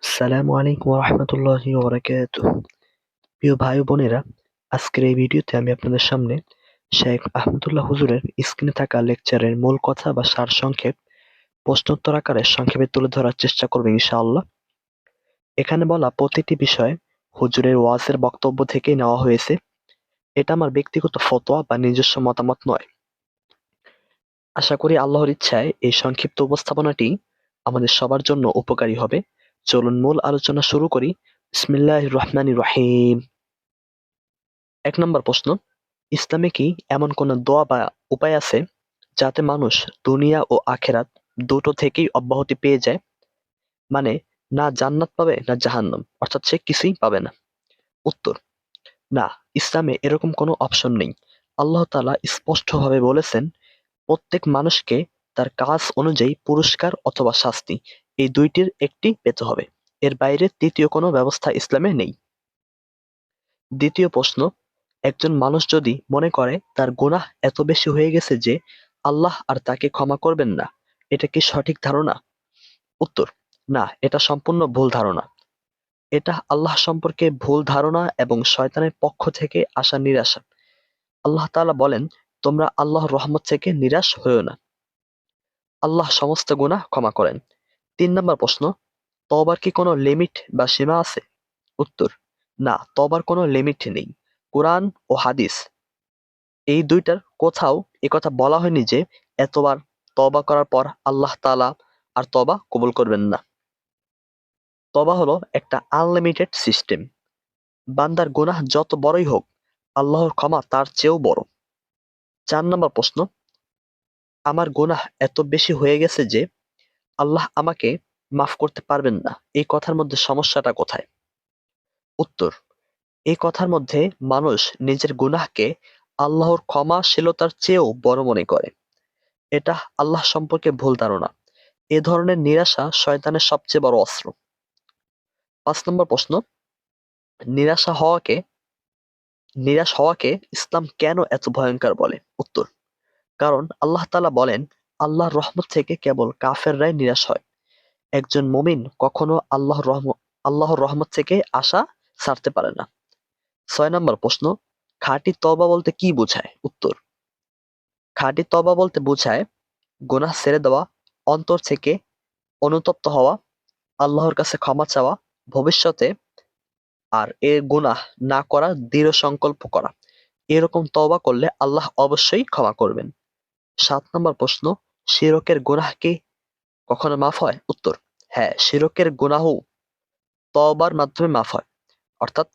আসসালামু আলাইকুম ওয়া বারাকাতুহু। প্রিয় ভাই ও বোনেরা, আজকের এই ভিডিওতে আমি আপনাদের সামনে শেখ আহমদুল্লাহ হুজুরের স্ক্রিনে থাকা লেকচারের মূল কথা বা সারসংক্ষেপ প্রশ্নোত্তর আকারে সংক্ষেপে তুলে ধরার চেষ্টা করব ইনশাআল্লাহ। এখানে বলা প্রতিটি বিষয় হুজুরের ওয়াজের বক্তব্য থেকেই নেওয়া হয়েছে। এটা আমার ব্যক্তিগত ফতোয়া বা নিজস্ব মতামত নয়। আশা করি আল্লাহর ইচ্ছায় এই সংক্ষিপ্ত উপস্থাপনাটি আমাদের সবার জন্য উপকারী হবে। চলুন মূল আলোচনা শুরু করি। বিসমিল্লাহির রহমানির রহিম। ১ নম্বর প্রশ্ন, ইসলামে কি এমন কোন দোয়া বা উপায় আছে যাতে মানুষ দুনিয়া ও আখেরাত দুটো থেকেই অব্যাহতি পেয়ে যায়? মানে না জান্নাত পাবে না জাহান্নাম, অর্থাৎ সে কিছুই পাবে না। উত্তর, না, ইসলামে এরকম কোনো অপশন নেই। আল্লাহ তাআলা স্পষ্টভাবে বলেছেন, প্রত্যেক মানুষকে তার কাজ অনুযায়ী পুরস্কার অথবা শাস্তি এই দুইটির একটি পেতে হবে। এর বাইরে তৃতীয় কোনো ব্যবস্থা ইসলামে নেই। দ্বিতীয় প্রশ্ন, একজন মানুষ যদি মনে করে তার গুনাহ এত বেশি হয়ে গেছে যে আল্লাহ আর তাকে ক্ষমা করবেন না, এটা কি সঠিক ধারণা? উত্তর, না, এটা সম্পূর্ণ ভুল ধারণা। এটা আল্লাহ সম্পর্কে ভুল ধারণা এবং শয়তানের পক্ষ থেকে আসা নিরাশা। আল্লাহ তাআলা বলেন, তোমরা আল্লাহর রহমত থেকে নিরাশ হইও না। আল্লাহ সমস্ত গুনাহ ক্ষমা করেন। ৩ নম্বর প্রশ্ন, তওবার কি কোনো লিমিট বা সীমা আছে? উত্তর, না, তওবার কোনো লিমিট নেই। কুরআন ও হাদিস এই দুইটার কোথাও একথা বলা হয়নি যে এতবার তওবা করার পর আল্লাহ তাআলা আর তওবা কবুল করবেন না। তওবা হলো একটা আনলিমিটেড সিস্টেম। বান্দার গুনাহ যত বড়ই হোক, আল্লাহর ক্ষমা তার চেয়েও বড়। ৪ নম্বর প্রশ্ন, আমার গুনাহ এত বেশি হয়ে গেছে যে আল্লাহ আমাকে মাফ করতে পারবেন না, এই কথার মধ্যে সমস্যাটা কোথায়? উত্তর, এই কথার মধ্যে মানুষ নিজের গুনাহকে আল্লাহর ক্ষমাশীলতার চেয়েও বড় মনে করে। এটা আল্লাহ সম্পর্কে ভুল ধারণা। এ ধরনের নিরাশা শয়তানের সবচেয়ে বড় অস্ত্র। ৫ নম্বর প্রশ্ন, নিরাশা হওয়াকে নিরাশ হওয়াকে ইসলাম কেন এত ভয়ঙ্কর বলে? উত্তর, কারণ আল্লাহ তাআলা বলেন, আল্লাহর রহমত থেকে কেবল কাফেররাই নিরাশ হয়। একজন মুমিন কখনো আল্লাহর রহমত থেকে আশা ছাড়তে পারে না। ৬ নম্বর প্রশ্ন, খাঁটি তওবা বলতে কি বোঝায়? উত্তর, খাঁটি তওবা বলতে বোঝায় গুনাহ ছেড়ে দেওয়া, অন্তর থেকে অনুতপ্ত হওয়া, আল্লাহর কাছে ক্ষমা চাওয়া, ভবিষ্যতে আর এ গুনাহ না করার দৃঢ় সংকল্প করা। এরকম তওবা করলে আল্লাহ অবশ্যই ক্ষমা করবেন। ৭ নম্বর প্রশ্ন, শিরকের গুনাহ কি কখনো মাফ হয়? উত্তর, হ্যাঁ, শিরকের গুনাহও তওবার মাধ্যমে মাফ হয়। অর্থাৎ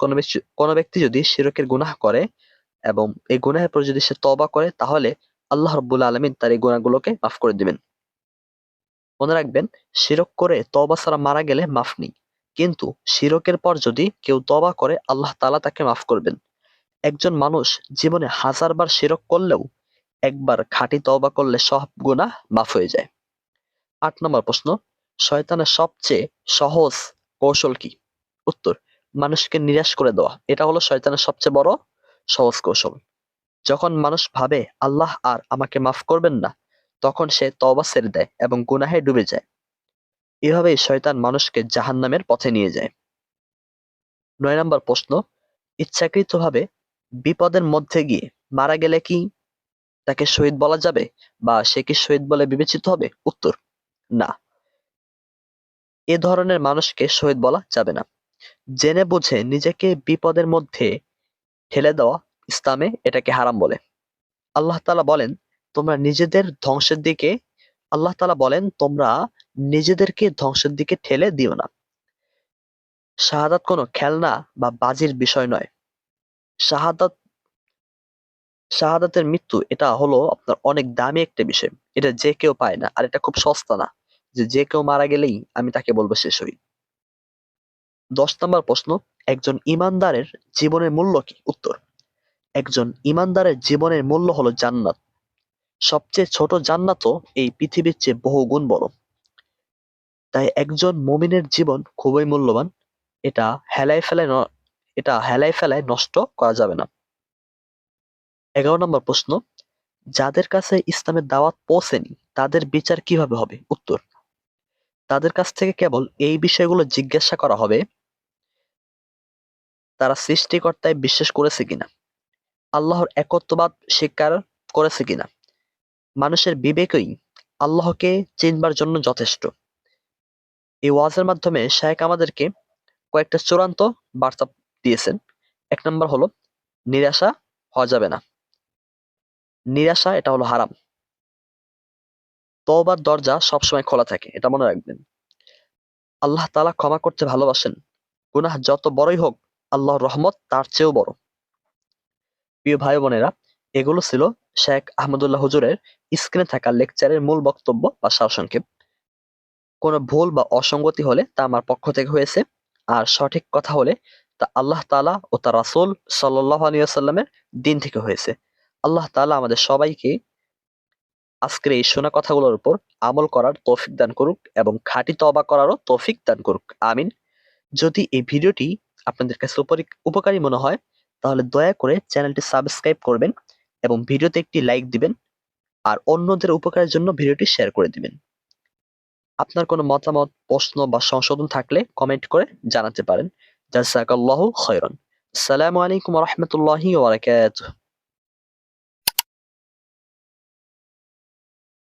কোনো ব্যক্তি যদি শিরকের গুনাহ করে এবং এই গুনাহের পর যদি সে তওবা করে, তাহলে আল্লাহ রাব্বুল আলামিন তার এই গুনাহগুলোকে মাফ করে দিবেন। মনে রাখবেন, শিরক করে তওবা ছাড়া মারা গেলে মাফ নেই। কিন্তু শিরকের পর যদি কেউ তওবা করে, আল্লাহ তাআলা তাকে মাফ করবেন। একজন মানুষ জীবনে হাজারবার শিরক করলেও একবার খাঁটি তওবা করলে সব গুনাহ মাফ হয়ে যায়। ৮ নম্বর প্রশ্ন, শয়তানের সবচেয়ে সহজ কৌশল কি? উত্তর, মানুষকে নিরাশ করে দেওয়া। এটা হলো শয়তানের সবচেয়ে বড় সহজ কৌশল। যখন মানুষ ভাবে আল্লাহ আর আমাকে মাফ করবেন না, তখন সে তওবা ছেড়ে দেয় এবং গুনাহে ডুবে যায়। এভাবেই শয়তান মানুষকে জাহান্নামের পথে নিয়ে যায়। ৯ নম্বর প্রশ্ন, ইচ্ছাকৃতভাবে বিপদের মধ্যে গিয়ে মারা গেলে কি তাকে শহীদ বলা যাবে বা সে কি শহীদ বলে বিবেচিত হবে? উত্তর, না, এ ধরনের মানুষকে শহীদ বলা যাবে না। জেনে বুঝে নিজেকে বিপদের মধ্যে ঠেলে দেওয়া ইসলামে এটাকে হারাম বলে। আল্লাহ তাআলা বলেন, তোমরা নিজেদের ধ্বংসের দিকে আল্লাহ তাআলা বলেন, তোমরা নিজেদেরকে ধ্বংসের দিকে ঠেলে দিও না। শাহাদাত কোনো খেলনা বা বাজির বিষয় নয়। শাহাদাত শাহাদাতের মৃত্যু এটা হলো আপনার অনেক দামি একটা বিষয়। এটা যে কেউ পায় না। আর এটা খুব সস্তা না। যে কেউ মারা গেলেই আমি তাকে বলব সে শহীদ। ১০ নম্বর প্রশ্ন, একজন ঈমানদারের জীবনের মূল্য কি? উত্তর, একজন ঈমানদারের জীবনের মূল্য হলো জান্নাত। সবচেয়ে ছোট জান্নাতও এই পৃথিবীর চেয়ে বহুগুণ বড়। তাই একজন মুমিনের জীবন খুবই মূল্যবান। এটা হেলায় ফেলায় ন এটা হেলায় ফেলায় নষ্ট করা যাবে না। ১১ নম্বর প্রশ্ন, যাদের কাছে ইসলামের দাওয়াত পৌঁছেনি তাদের বিচার কিভাবে হবে? উত্তর, তাদের কাছ থেকে কেবল এই বিষয়গুলো জিজ্ঞাসা করা হবে, তারা সৃষ্টিকর্তায় বিশ্বাস করেছে কিনা, আল্লাহর একত্ববাদ স্বীকার করেছে কিনা। মানুষের বিবেকই আল্লাহকে চিনবার জন্য যথেষ্ট। এই ওয়াজের মাধ্যমে শায়েখ আমাদেরকে কয়েকটা চূড়ান্ত বার্তা দিয়েছেন। ১ নাম্বার হলো নিরাশা হওয়া যাবে না। নিরাশা এটা হলো হারাম। তওবার দরজা সবসময় খোলা থাকে, এটা মনে রাখবেন। আল্লাহ তাআলা ক্ষমা করতে ভালোবাসেন। গুনাহ যত বড়ই হোক, আল্লাহর রহমত তার চেয়েও বড়। প্রিয় ভাই বোনেরা, এগুলো ছিল শেখ আহমদুল্লাহ হুজুরের স্ক্রিনে থাকা লেকচারের মূল বক্তব্য বা সারসংক্ষেপ। কোনো ভুল বা অসঙ্গতি হলে তা আমার পক্ষ থেকে হয়েছে, আর সঠিক কথা হলে তা আল্লাহ তাআলা ও তার রাসূল সাল্লাল্লাহু আলাইহি ওয়াসাল্লামের দিন থেকে হয়েছে। আল্লাহ তাআলা আমাদের সবাইকে আজকের এই শোনা কথাগুলোর উপর আমল করার তৌফিক দান করুক এবং খাঁটি তওবা করারও তৌফিক দান করুক। আমিন। যদি এই ভিডিওটি আপনাদের কাছে উপকারী মনে হয়, তাহলে দয়া করে চ্যানেলটি সাবস্ক্রাইব করবেন এবং ভিডিওতে একটি লাইক দিবেন, আর অন্যদের উপকারের জন্য ভিডিওটি শেয়ার করে দিবেন। আপনার কোনো মতামত, প্রশ্ন বা সংশোধন থাকলে কমেন্ট করে জানাতে পারেন। জাযাকাল্লাহু খাইরান। আসসালামু আলাইকুম ওয়া রাহমাতুল্লাহি ওয়া বারাকাতুহু।